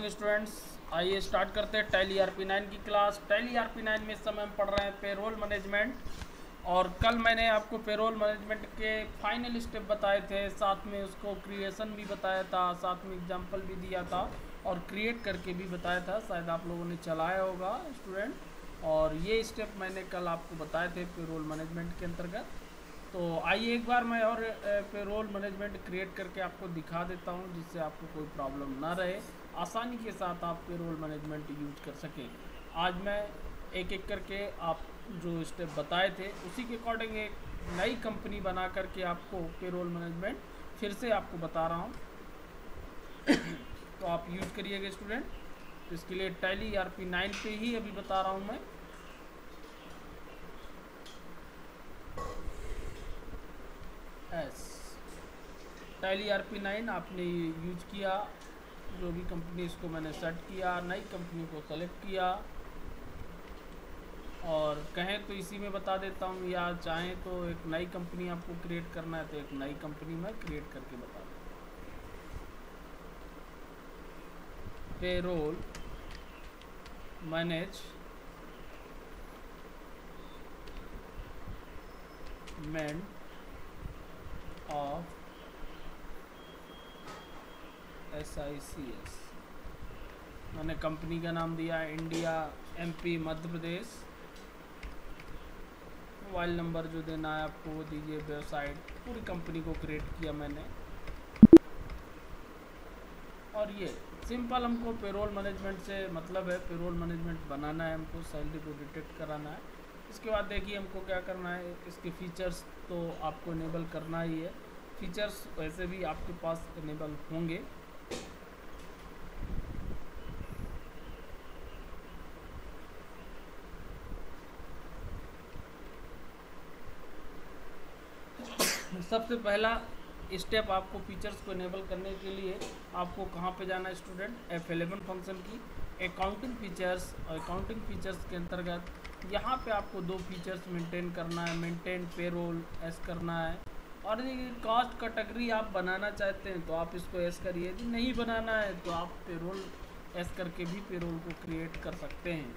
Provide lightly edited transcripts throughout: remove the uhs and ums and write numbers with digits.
Students, आइए start करते हैं टैली RP9 की क्लास। टैली RP9 में इस समय हम पढ़ रहे हैं पेरोल मैनेजमेंट। और कल मैंने आपको पेरोल मैनेजमेंट के फाइनल स्टेप बताए थे, साथ में उसको क्रिएशन भी बताया था, साथ में एग्जांपल भी दिया था और क्रिएट करके भी बताया था। शायद आप लोगों ने चलाया होगा स्टूडेंट। और ये स्टेप मैंने कल आपको बताए थे पेरोल मैनेजमेंट के अंतर्गत। तो आइए एक बार मैं और पेरोल मैनेजमेंट क्रिएट करके आपको दिखा देता हूं, जिससे आपको कोई प्रॉब्लम ना रहे, आसानी के साथ आप पेरोल मैनेजमेंट यूज कर सकें। आज मैं एक एक करके आप जो स्टेप बताए थे उसी के अकॉर्डिंग एक नई कंपनी बना करके आपको पेरोल मैनेजमेंट फिर से आपको बता रहा हूँ। तो आप यूज करिएगा स्टूडेंट। तो इसके लिए टैली RP9 पे ही अभी बता रहा हूँ मैं। टैली RP9 आपने यूज किया, जो भी कंपनी, इसको मैंने सेट किया, नई कंपनी को सेलेक्ट किया। और कहें तो इसी में बता देता हूँ, या चाहें तो एक नई कंपनी आपको क्रिएट करना है तो एक नई कंपनी मैं क्रिएट करके बता दूँ। पेरोल मैनेजमेंट ऑफ SICS, मैंने कंपनी का नाम दिया India MP Madhya Pradesh. Mobile number जो देना है आपको वो दीजिए, वेबसाइट, पूरी कंपनी को क्रिएट किया मैंने। और ये सिंपल हमको पेरोल मैनेजमेंट से मतलब है, पेरोल मैनेजमेंट बनाना है हमको, सैलरी को डिटेक्ट कराना है। इसके बाद देखिए हमको क्या करना है, इसके फीचर्स तो आपको इनेबल करना ही है। फीचर्स वैसे भी आपके पास इनेबल होंगे। सबसे पहला स्टेप आपको फीचर्स को इनेबल करने के लिए आपको कहाँ पे जाना है स्टूडेंट, F11 फंक्शन की अकाउंटिंग फीचर्स। अकाउंटिंग फीचर्स के अंतर्गत यहाँ पे आपको दो फीचर्स मेंटेन करना है, मेंटेन पेरोल एस करना है। और यदि कास्ट कैटेगरी आप बनाना चाहते हैं तो आप इसको एस करिए, यदि नहीं बनाना है तो आप पेरोल एस करके भी पेरोल को क्रिएट कर सकते हैं।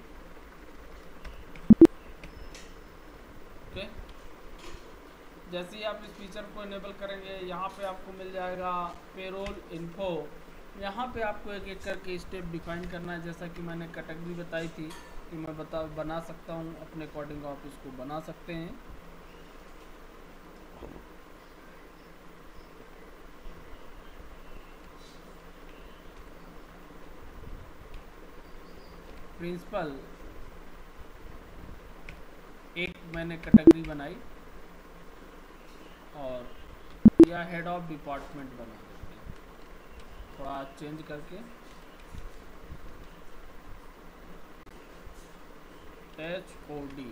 ओके, जैसे ही आप इस फीचर को इनेबल करेंगे यहाँ पे आपको मिल जाएगा पेरोल इन्फो। यहाँ पे आपको एक एक करके स्टेप डिफाइन करना है। जैसा कि मैंने कैटेगरी बताई थी कि मैं बना सकता हूँ अपने अकॉर्डिंग, आप इसको बना सकते हैं। प्रिंसिपल एक मैंने कैटेगरी बनाई और या हेड ऑफ डिपार्टमेंट बना देते हैं, थोड़ा चेंज करके HOD।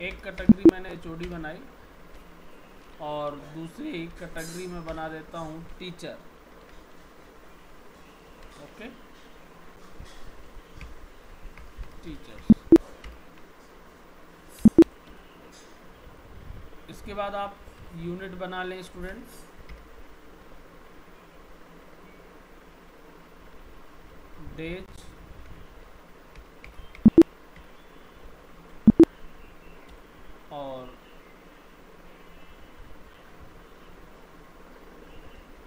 एक कैटेगरी मैंने HOD बनाई और दूसरी कैटेगरी में बना देता हूँ टीचर। Okay, teachers. इसके बाद आप यूनिट बना लें स्टूडेंट्स। डेज और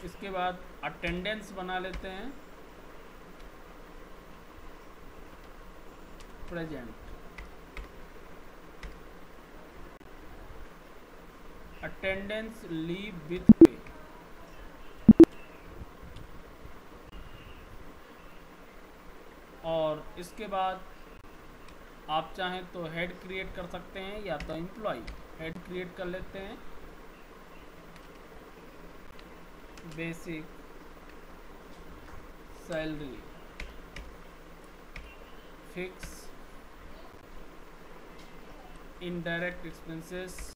इसके बाद अटेंडेंस बना लेते हैं प्रेजेंट। अटेंडेंस लीव विथ पे। और इसके बाद आप चाहें तो हेड क्रिएट कर सकते हैं या तो एम्प्लॉय। हेड क्रिएट कर लेते हैं, basic salary fix indirect expenses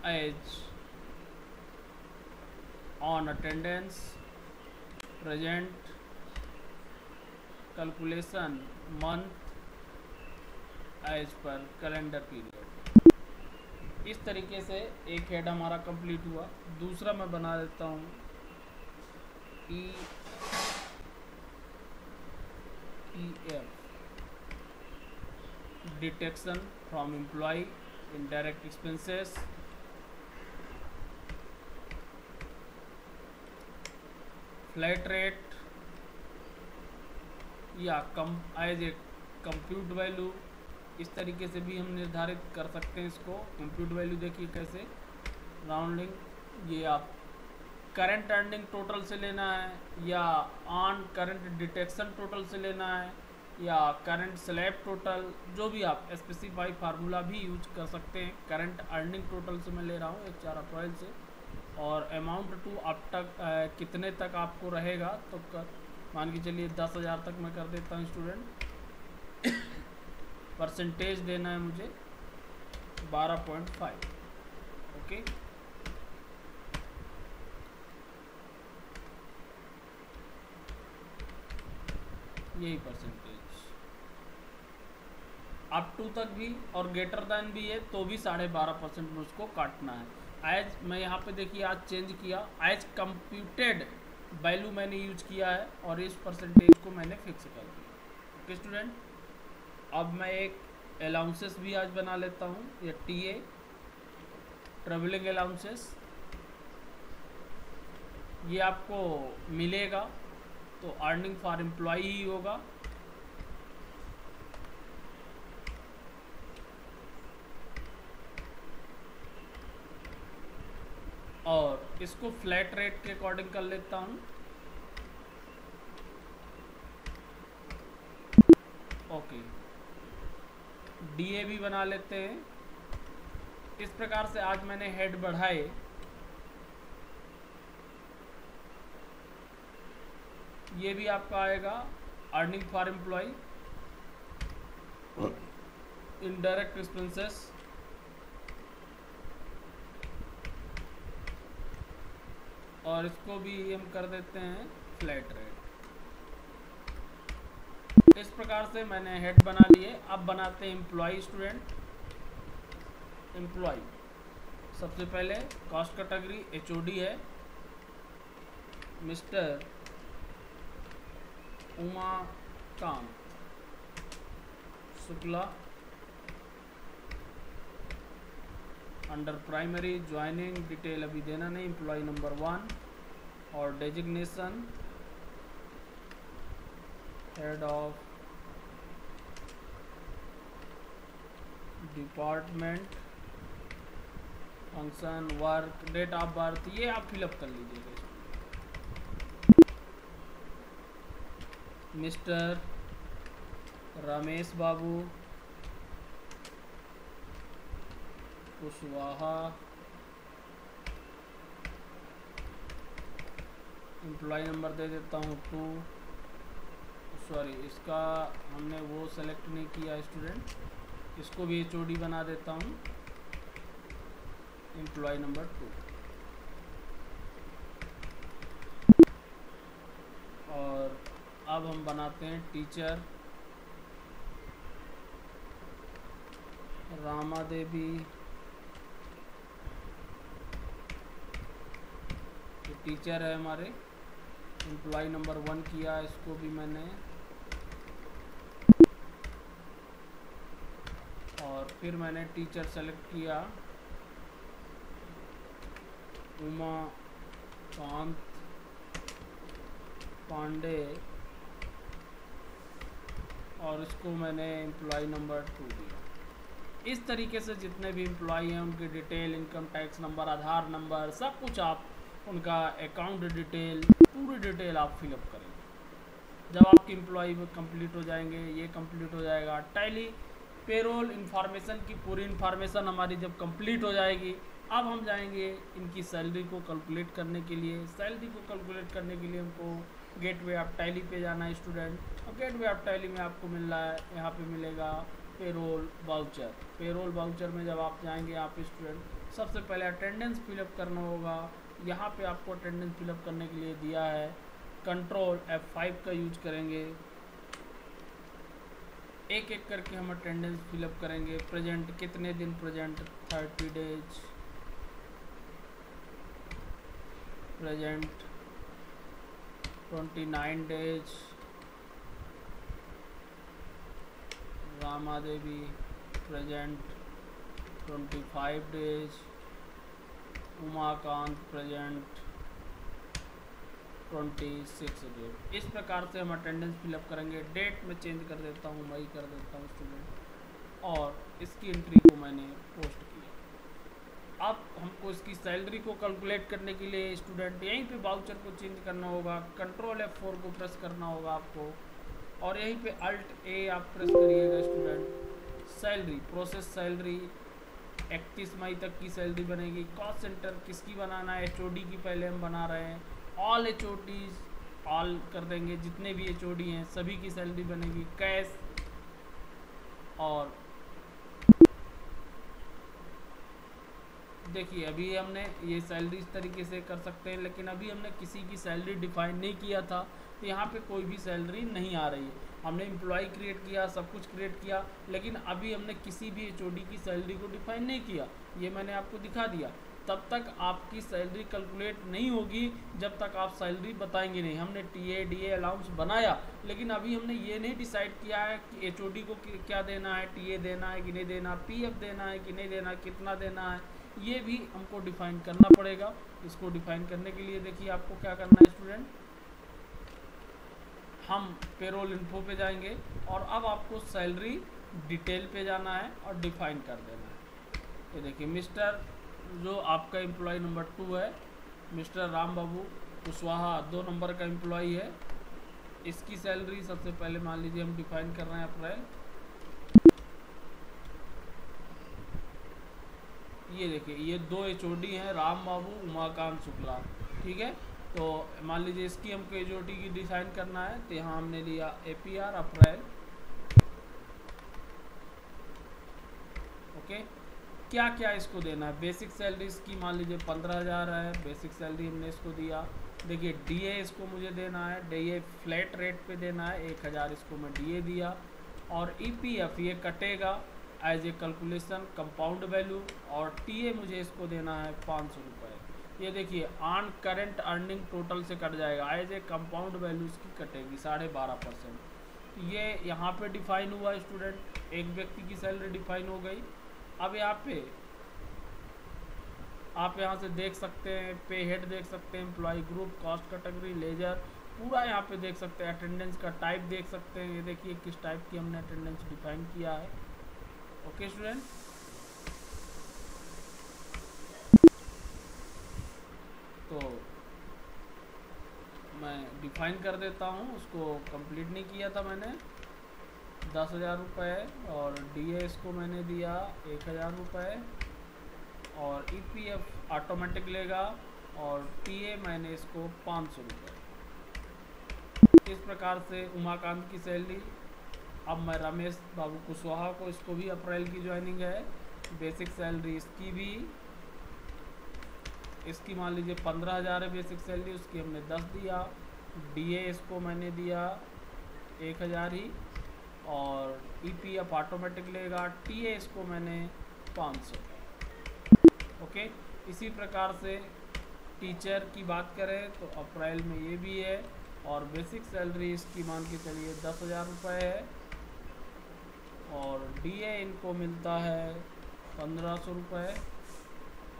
as on attendance present calculation month as per calendar period. इस तरीके से एक हेड हमारा कंप्लीट हुआ। दूसरा मैं बना देता हूँ EF deduction from employee indirect expenses, flat rate या कम एज ए कंप्यूट वैल्यू, इस तरीके से भी हम निर्धारित कर सकते हैं इसको। कंप्यूट वैल्यू देखिए कैसे, राउंडिंग, ये आप करंट अर्निंग टोटल से लेना है या ऑन करंट डिटेक्शन टोटल से लेना है या करंट स्लैब टोटल, जो भी आप स्पेसिफाई फार्मूला भी यूज कर सकते हैं। करंट अर्निंग टोटल से मैं ले रहा हूँ 4 अप्रैल से, और अमाउंट टू अब तक कितने तक आपको रहेगा, तो मान के चलिए 10,000 तक मैं कर देता हूँ स्टूडेंट। परसेंटेज देना है मुझे 12.5, ओके। यही परसेंटेज अप टू तक भी और ग्रेटर दैन भी है तो भी 12.5% में उसको काटना है। एज मैं यहाँ पे देखिए आज चेंज किया, एज कंप्यूटेड वैल्यू मैंने यूज किया है और इस परसेंटेज को मैंने फिक्स कर दिया, ओके स्टूडेंट। अब मैं एक अलाउंसेस भी आज बना लेता हूँ, या TA ट्रेवलिंग अलाउंसेस, ये आपको मिलेगा तो अर्निंग फॉर एम्प्लॉय ही होगा। और इसको फ्लैट रेट के अकॉर्डिंग कर लेता हूँ, ओके। DA भी बना लेते हैं। इस प्रकार से आज मैंने हेड बढ़ाए, ये भी आपका आएगा earning for employee, indirect expenses, और इसको भी हम कर देते हैं फ्लैट रेट। इस प्रकार से मैंने हेड बना लिए। अब बनाते हैं एम्प्लॉय स्टूडेंट। एम्प्लॉय सबसे पहले कॉस्ट कैटेगरी HOD है, mister Umakant Shukla. Under primary joining detail अभी देना नहीं, एम्प्लॉय नंबर 1, और designation head of department, function, work, date of birth, ये आप फिलअप कर लीजिएगा। Mister Ramesh Babu Kushwaha, employee number दे देता हूँ 2, सॉरी इसका हमने वो सेलेक्ट नहीं किया स्टूडेंट, इसको भी HOD बना देता हूँ, एम्प्लॉय नंबर 2। और अब हम बनाते हैं टीचर रामा देवी, ये टीचर है हमारे, एम्प्लॉय नंबर 1 किया, इसको भी मैंने, और फिर मैंने टीचर सेलेक्ट किया उमाकांत पांडे, और इसको मैंने एम्प्लॉय नंबर 2 दिया। इस तरीके से जितने भी एम्प्लॉय हैं उनकी डिटेल, इनकम टैक्स नंबर, आधार नंबर, सब कुछ आप उनका अकाउंट डिटेल, पूरी डिटेल आप फिलअप करेंगे। जब आपकी एम्प्लॉय कंप्लीट हो जाएंगे, ये कंप्लीट हो जाएगा, टैली पेरोल इन्फॉर्मेशन की पूरी इन्फॉर्मेशन हमारी जब कंप्लीट हो जाएगी, अब हम जाएंगे इनकी सैलरी को कैलकुलेट करने के लिए। सैलरी को कैलकुलेट करने के लिए हमको गेटवे ऑफ टैली पे जाना है स्टूडेंट, और गेटवे ऑफ टैली में आपको मिल रहा है, यहाँ पे मिलेगा पेरोल वाउचर। पेरोल वाउचर में जब आप जाएंगे यहाँ पे स्टूडेंट, सबसे पहले अटेंडेंस फिलअप करना होगा। यहाँ पे आपको अटेंडेंस फिलअप करने के लिए दिया है, कंट्रोल F5 का यूज करेंगे, एक एक करके हम अटेंडेंस फिलअप करेंगे। प्रेजेंट कितने दिन present, 30 days present, 29 days, Rama Devi present 25 days, Umakant present 26 date. इस प्रकार से हम अटेंडेंस फिलअप करेंगे। डेट में चेंज कर देता हूँ, मई कर देता हूँ स्टूडेंट, और इसकी एंट्री को मैंने पोस्ट किया। अब हमको इसकी सैलरी को कैलकुलेट करने के लिए स्टूडेंट यहीं पे वाउचर को चेंज करना होगा, कंट्रोल F4 को प्रेस करना होगा आपको, और यहीं पे Alt A आप प्रेस करिएगा स्टूडेंट। सैलरी प्रोसेस सैलरी 31 मई तक की सैलरी बनेगी। कॉस्ट सेंटर किसकी बनाना है, HOD की पहले हम बना रहे हैं। ऑल HODs ऑल कर देंगे, जितने भी HOD हैं सभी की सैलरी बनेगी। कैश और देखिए अभी हमने ये सैलरी इस तरीके से कर सकते हैं, लेकिन अभी हमने किसी की सैलरी डिफाइन नहीं किया था, तो यहाँ पे कोई भी सैलरी नहीं आ रही है। हमने एम्प्लॉय क्रिएट किया, सब कुछ क्रिएट किया, लेकिन अभी हमने किसी भी HOD की सैलरी को डिफाइन नहीं किया। ये मैंने आपको दिखा दिया। तब तक आपकी सैलरी कैलकुलेट नहीं होगी जब तक आप सैलरी बताएंगे नहीं। हमने TA DA अलाउंस बनाया, लेकिन अभी हमने ये नहीं डिसाइड किया है कि HOD को क्या देना है, TA देना है कि नहीं देना, PF देना है कि नहीं देना, कितना देना है, ये भी हमको डिफाइन करना पड़ेगा। इसको डिफाइन करने के लिए देखिए आपको क्या करना है स्टूडेंट, हम पेरोल इन्फो पे जाएंगे और अब आपको सैलरी डिटेल पे जाना है और डिफाइन कर देना है। ये देखिए मिस्टर जो आपका एम्प्लॉय नंबर 2 है, मिस्टर राम बाबू कुशवाहा 2 नंबर का एम्प्लॉय है, इसकी सैलरी सबसे पहले मान लीजिए हम डिफाइन कर रहे हैं अप्रैल। ये देखिए ये 2 HOD हैं, राम बाबू उमाकांत शुक्ला, ठीक है। तो मान लीजिए इसकी हमको HOD की डिसाइन करना है, तो यहाँ हमने लिया APR अप्रैल। ओके, क्या क्या इसको देना है। बेसिक सैलरी इसकी मान लीजिए 15,000 है, बेसिक सैलरी हमने इसको दिया। देखिए DA इसको मुझे देना है, DA फ्लैट रेट पे देना है 1,000, इसको मैं DA दिया। और EPF ये कटेगा as a calculation compound value, और TA मुझे इसको देना है 500 रुपये। ये देखिए ऑन करेंट अर्निंग टोटल से कट जाएगा, एज ए कंपाउंड वैल्यू इसकी कटेगी 12.5%। ये यहाँ पे डिफाइन हुआ स्टूडेंट, एक व्यक्ति की सैलरी डिफाइन हो गई। अब यहाँ पे आप यहाँ से देख सकते हैं, पे हेड देख सकते हैं, employee group, cost category, ledger, पूरा यहाँ पे देख सकते हैं। अटेंडेंस का टाइप देख सकते हैं, ये देखिए किस टाइप की हमने अटेंडेंस डिफाइन किया है। ओके स्टूडेंट, तो मैं डिफाइन कर देता हूँ, उसको कंप्लीट नहीं किया था मैंने। 10,000 रुपये, और DA इसको मैंने दिया 1,000 रुपये, और EPF ऑटोमेटिक लेगा, और TA मैंने इसको 500 रुपये। इस प्रकार से उमाकांत की सैलरी। अब मैं रमेश बाबू कुशवाहा को, इसको भी अप्रैल की ज्वाइनिंग है, बेसिक सैलरी इसकी भी, इसकी मान लीजिए 15,000 है बेसिक सैलरी, उसकी हमने 10 दिया। DA इसको मैंने दिया 1,000 ही, और EPF ऑटोमेटिक लेगा, TA इसको मैंने 500। ओके, इसी प्रकार से टीचर की बात करें तो अप्रैल में ये भी है, और बेसिक सैलरी इसकी मान के चलिए 10,000 रुपये है, और DA इनको मिलता है 1,500 रुपये,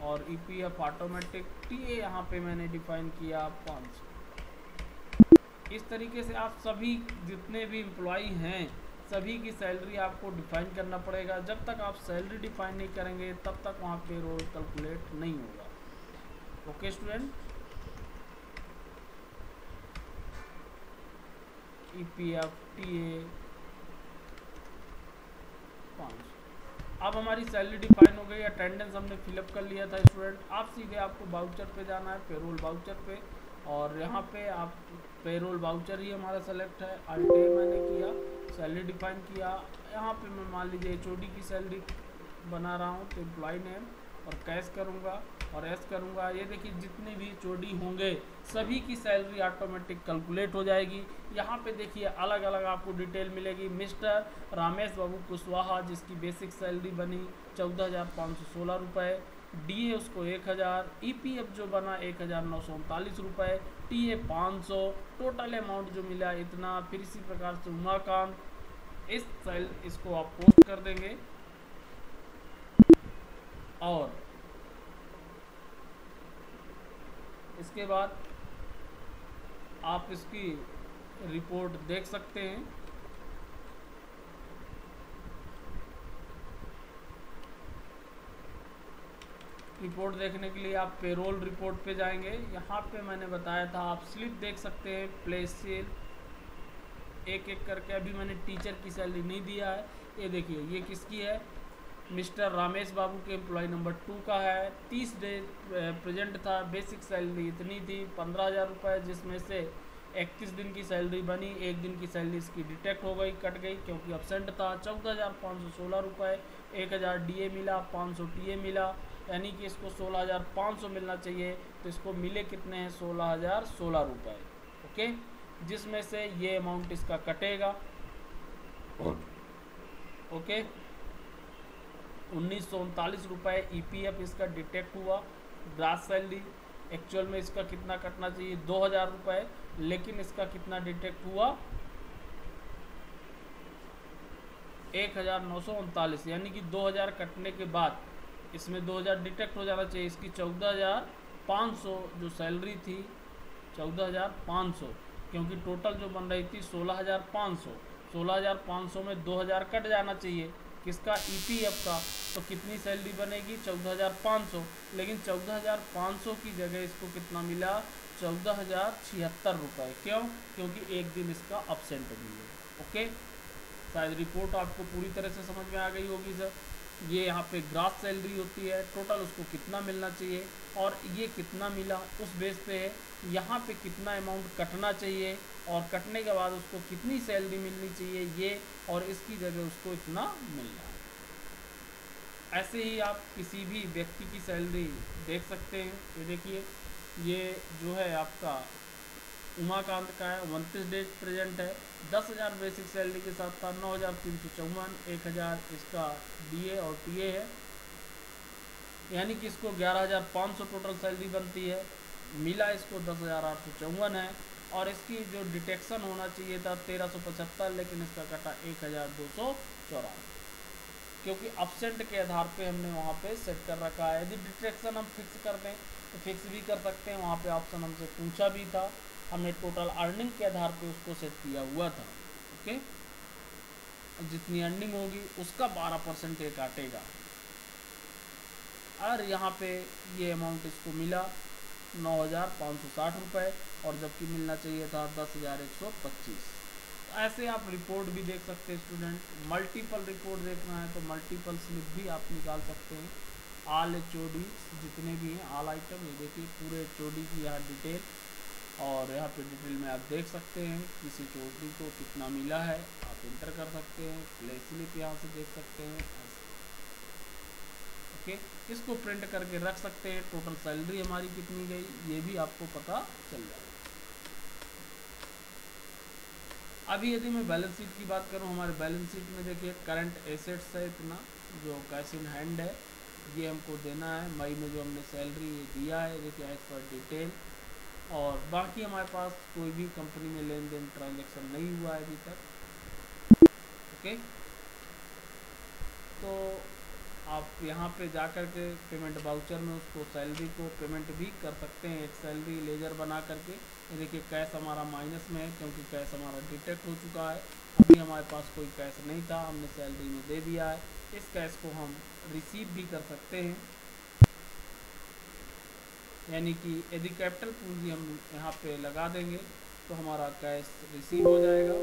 और EPF ऑटोमेटिक, TA यहाँ पे मैंने डिफाइन किया 500। इस तरीके से आप सभी जितने भी एम्प्लॉई हैं सभी की सैलरी आपको डिफाइन करना पड़ेगा। जब तक आप सैलरी डिफाइन नहीं करेंगे तब तक वहाँ पे रोल कैलकुलेट नहीं होगा। Okay student, EPF TA 500। अब हमारी सैलरी डिफाइन हो गई, अटेंडेंस हमने फिलअप कर लिया था स्टूडेंट। आप सीधे आपको वाउचर पे जाना है, पेरोल वाउचर पे, और यहाँ पे आप पेरोल वाउचर ही हमारा सेलेक्ट है। Alt A मैंने किया, सैलरी डिफाइन किया। यहाँ पे मैं मान लीजिए HOD की सैलरी बना रहा हूँ, तो एम्प्लॉय नेम और कैश करूँगा और S करूँगा। ये देखिए जितने भी HOD होंगे सभी की सैलरी ऑटोमेटिक कैलकुलेट हो जाएगी। यहाँ पे देखिए अलग अलग आपको डिटेल मिलेगी। मिस्टर रमेश बाबू कुशवाहा जिसकी बेसिक सैलरी बनी 14,516 रुपये, DA उसको 1,000, EPF जो बना 1,939 रुपये, TA 500, टोटल अमाउंट जो मिला इतना। फिर इसी प्रकार से उमाकांत, इस सेल इसको आप पोस्ट कर देंगे और इसके बाद आप इसकी रिपोर्ट देख सकते हैं। रिपोर्ट देखने के लिए आप पेरोल रिपोर्ट पे जाएंगे। यहाँ पे मैंने बताया था आप स्लिप देख सकते हैं, प्लेस सेल एक एक करके। अभी मैंने टीचर की सैलरी नहीं दिया है, ये देखिए ये किसकी है, मिस्टर रामेश बाबू के एम्प्लॉय नंबर 2 का है। 30 डे प्रेजेंट था, बेसिक सैलरी इतनी थी 15,000 रुपये, जिसमें से 31 दिन की सैलरी बनी, एक दिन की सैलरी इसकी डिटेक्ट हो गई, कट गई क्योंकि अब्सेंट था। 14,516 रुपये, 1,000 DA मिला, 500 TA मिला, यानी कि इसको 16,500 मिलना चाहिए। तो इसको मिले कितने हैं, 16,016 रुपये। ओके, जिसमें से ये अमाउंट इसका कटेगा। ओके, 1939 रुपये EPF इसका डिटेक्ट हुआ। ग्रास सैलरी एक्चुअल में इसका कितना कटना चाहिए, 2,000 रुपये, लेकिन इसका कितना डिटेक्ट हुआ, 1,939, यानी कि 2,000 कटने के बाद इसमें 2,000 डिटेक्ट हो जाना चाहिए। इसकी 14,500 जो सैलरी थी, 14,500, क्योंकि टोटल जो बन रही थी 16,500, 16,500 में 2,000 कट जाना चाहिए किसका, EPF का। तो कितनी सैलरी बनेगी, 14,500, लेकिन 14,500 की जगह इसको कितना मिला, 14,076 रुपये। क्यों, क्योंकि एक दिन इसका अब्सेंट भी है। ओके, शायद रिपोर्ट आपको पूरी तरह से समझ में आ गई होगी सर। ये यहाँ पे ग्रास सैलरी होती है, टोटल उसको कितना मिलना चाहिए और ये कितना मिला उस बेस पे है। यहाँ पे कितना अमाउंट कटना चाहिए और कटने के बाद उसको कितनी सैलरी मिलनी चाहिए ये, और इसकी जगह उसको इतना मिलना है। ऐसे ही आप किसी भी व्यक्ति की सैलरी देख सकते हैं। ये देखिए, ये जो है आपका उमाकांत का है, 29 डेज प्रेजेंट है, 10,000 बेसिक सैलरी के साथ था, 9,354, 1,000 इसका DA और TA है, यानी कि इसको 11,500 टोटल सैलरी बनती है। मिला इसको 10,854 है, और इसकी जो डिटेक्शन होना चाहिए था 1,375, लेकिन इसका कटा 1,294, क्योंकि अपसेंट के आधार पे हमने वहाँ पे सेट कर रखा है। यदि डिटेक्शन हम फिक्स कर दें तो फिक्स भी कर सकते हैं, वहाँ पे ऑप्शन हमसे पूछा भी था, हमने टोटल अर्निंग के आधार पे उसको सेट किया हुआ था। ओके, जितनी अर्निंग होगी उसका 12% ये काटेगा। और यहाँ पे ये अमाउंट इसको मिला 9,560 रुपये, और जबकि मिलना चाहिए था 10,125। ऐसे आप रिपोर्ट भी देख सकते हैं स्टूडेंट। मल्टीपल रिपोर्ट देखना है तो मल्टीपल स्लिप भी आप निकाल सकते हैं। ऑल HOD जितने भी हैं, ऑल आइटम, ये देखिए पूरे HOD की यहाँ डिटेल, और यहाँ पे डिटेल में आप देख सकते हैं किस HOD को कितना मिला है, आप इंटर कर सकते हैं। प्ले स्लिप यहाँ से देख सकते हैं। ओके, इसको प्रिंट करके रख सकते हैं। टोटल सैलरी हमारी कितनी गई ये भी आपको पता चल जाएगा। अभी यदि मैं बैलेंस शीट की बात करूं, हमारे बैलेंस शीट में देखिए करंट एसेट्स है इतना, जो कैश इन हैंड है ये हमको देना है। मई में जो हमने सैलरी दिया है, देखिए एज पर डिटेल, और बाकी हमारे पास कोई भी कंपनी में लेन देन ट्रांजेक्शन नहीं हुआ है अभी तक। ओके, तो आप यहाँ पे जा कर के पेमेंट वाउचर में उसको सैलरी को पेमेंट भी कर सकते हैं, एक सैलरी लेजर बना करके। ये देखिए कैश हमारा माइनस में है क्योंकि कैश हमारा डिटेक्ट हो चुका है। अभी हमारे पास कोई कैश नहीं था, हमने सैलरी में दे दिया है। इस कैश को हम रिसीव भी कर सकते हैं, यानी कि यदि कैपिटल पूंजी हम यहाँ पे लगा देंगे तो हमारा कैश रिसीव हो जाएगा।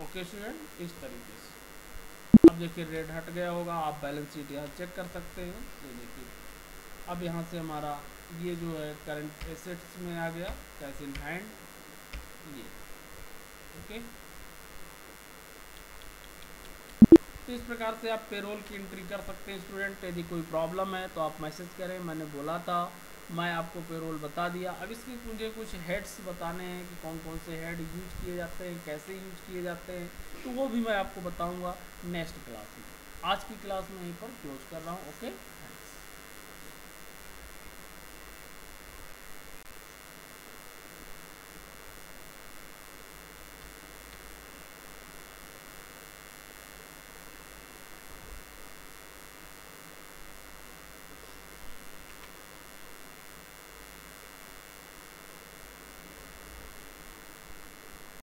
ओके स्टूडेंट, इस तरीके से अब देखिए रेट हट गया होगा। आप बैलेंस शीट यहाँ चेक कर सकते हैं। ये देखिए अब यहाँ से हमारा ये जो है करंट एसेट्स में आ गया, कैश इन हैंड ये। ओके, तो इस प्रकार से आप पेरोल की एंट्री कर सकते हैं स्टूडेंट। यदि कोई प्रॉब्लम है तो आप मैसेज करें, मैंने बोला था, मैं आपको पेरोल बता दिया। अब इसके मुझे कुछ हेड्स बताने हैं कि कौन कौन से हेड यूज किए जाते हैं, कैसे यूज किए जाते हैं, तो वो भी मैं आपको बताऊंगा नेक्स्ट क्लास में। आज की क्लास में यहीं पर क्लोज कर रहा हूँ। ओके।